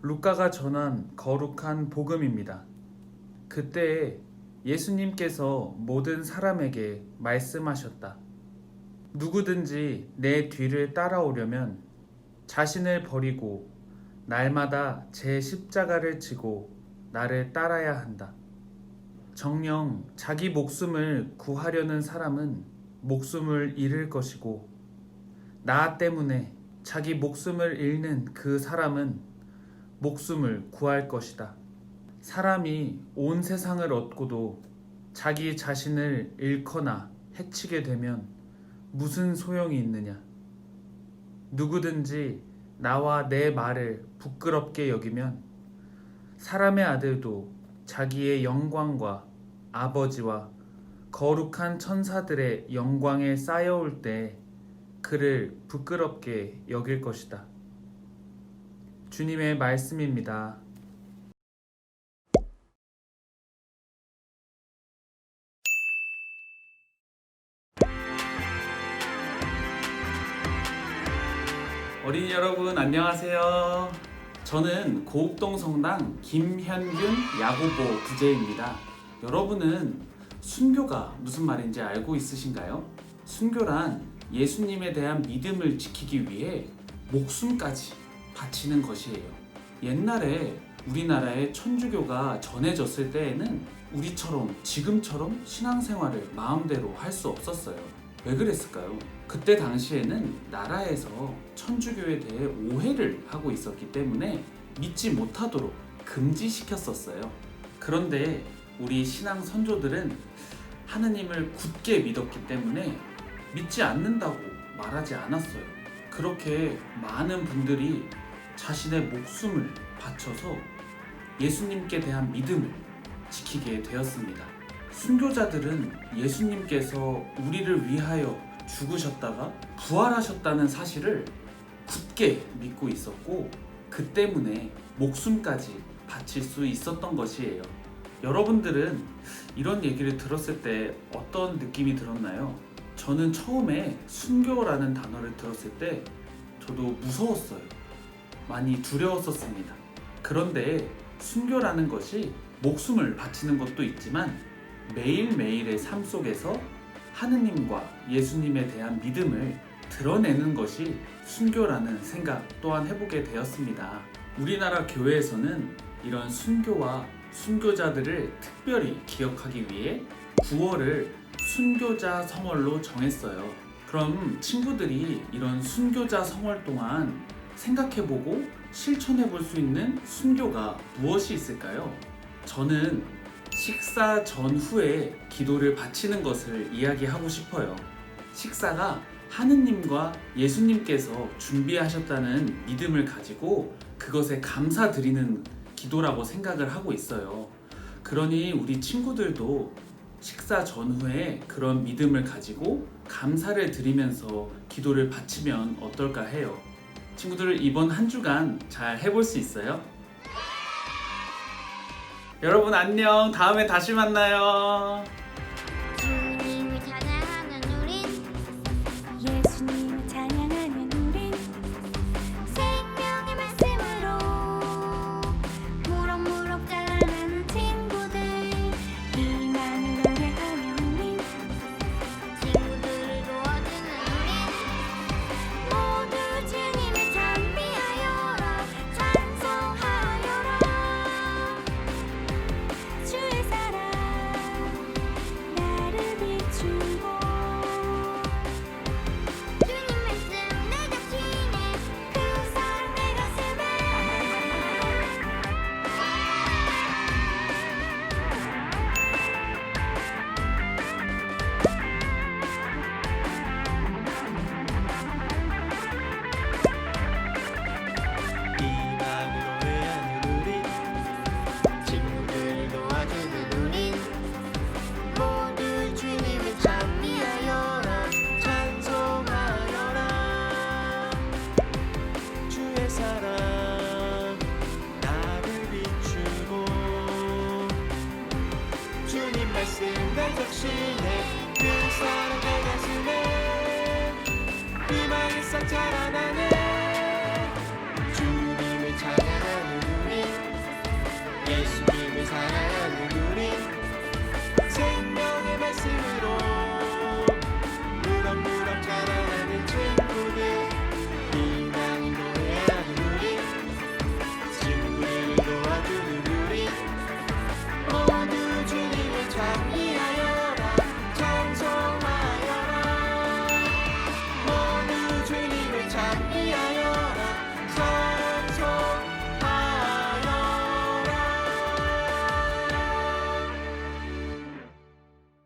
루카가 전한 거룩한 복음입니다. 그때 예수님께서 모든 사람에게 말씀하셨다. 누구든지 내 뒤를 따라오려면 자신을 버리고 날마다 제 십자가를 지고 나를 따라야 한다. 정녕 자기 목숨을 구하려는 사람은 목숨을 잃을 것이고, 나 때문에 자기 목숨을 잃는 그 사람은 목숨을 구할 것이다. 사람이 온 세상을 얻고도 자기 자신을 잃거나 해치게 되면 무슨 소용이 있느냐? 누구든지 나와 내 말을 부끄럽게 여기면 사람의 아들도 자기의 영광과 아버지와 거룩한 천사들의 영광에 쌓여올 때 그를 부끄럽게 여길 것이다. 주님의 말씀입니다. 어린이 여러분 안녕하세요. 저는 고읍동 성당 김현균 야고보 부제입니다. 여러분은 순교가 무슨 말인지 알고 있으신가요? 순교란 예수님에 대한 믿음을 지키기 위해 목숨까지 바치는 것이에요. 옛날에 우리나라에 천주교가 전해졌을 때에는 우리처럼 지금처럼 신앙생활을 마음대로 할 수 없었어요. 왜 그랬을까요? 그때 당시에는 나라에서 천주교에 대해 오해를 하고 있었기 때문에 믿지 못하도록 금지시켰었어요. 그런데 우리 신앙 선조들은 하느님을 굳게 믿었기 때문에 믿지 않는다고 말하지 않았어요. 그렇게 많은 분들이 자신의 목숨을 바쳐서 예수님께 대한 믿음을 지키게 되었습니다. 순교자들은 예수님께서 우리를 위하여 죽으셨다가 부활하셨다는 사실을 굳게 믿고 있었고, 그 때문에 목숨까지 바칠 수 있었던 것이에요. 여러분들은 이런 얘기를 들었을 때 어떤 느낌이 들었나요? 저는 처음에 순교라는 단어를 들었을 때 저도 무서웠어요. 많이 두려웠었습니다. 그런데 순교라는 것이 목숨을 바치는 것도 있지만 매일매일의 삶 속에서 하느님과 예수님에 대한 믿음을 드러내는 것이 순교라는 생각 또한 해보게 되었습니다. 우리나라 교회에서는 이런 순교와 순교자들을 특별히 기억하기 위해 9월을 순교자 성월로 정했어요. 그럼 친구들이 이런 순교자 성월 동안 생각해보고 실천해볼 수 있는 순교가 무엇이 있을까요? 저는 식사 전후에 기도를 바치는 것을 이야기하고 싶어요. 식사가 하느님과 예수님께서 준비하셨다는 믿음을 가지고 그것에 감사드리는 기도라고 생각을 하고 있어요. 그러니 우리 친구들도 식사 전후에 그런 믿음을 가지고 감사를 드리면서 기도를 바치면 어떨까 해요. 친구들 이번 한 주간 잘 해볼 수 있어요? 여러분 안녕. 다음에 다시 만나요. 주님을 찬양하는 우린 예수님을 찬양하는 우린 생명의 말씀으로 무럭무럭 자라나는 친구들 이만을 노래하며 우린 친구들을 도와주는 우린 모두 주님을 찬미하여라 찬송하여라 주의 사랑 나를 비추고 주님 말씀 내 자신의 그 사랑 내 가슴에 이만으로 회하는 우리 친구들 도와주는 우리 모두 주님을 찬미하여라 찬송하여라 주의 사랑 나를 비추고 주님 말씀 내 적신에 그 사랑 내 가슴에 희망이 싹 자라나는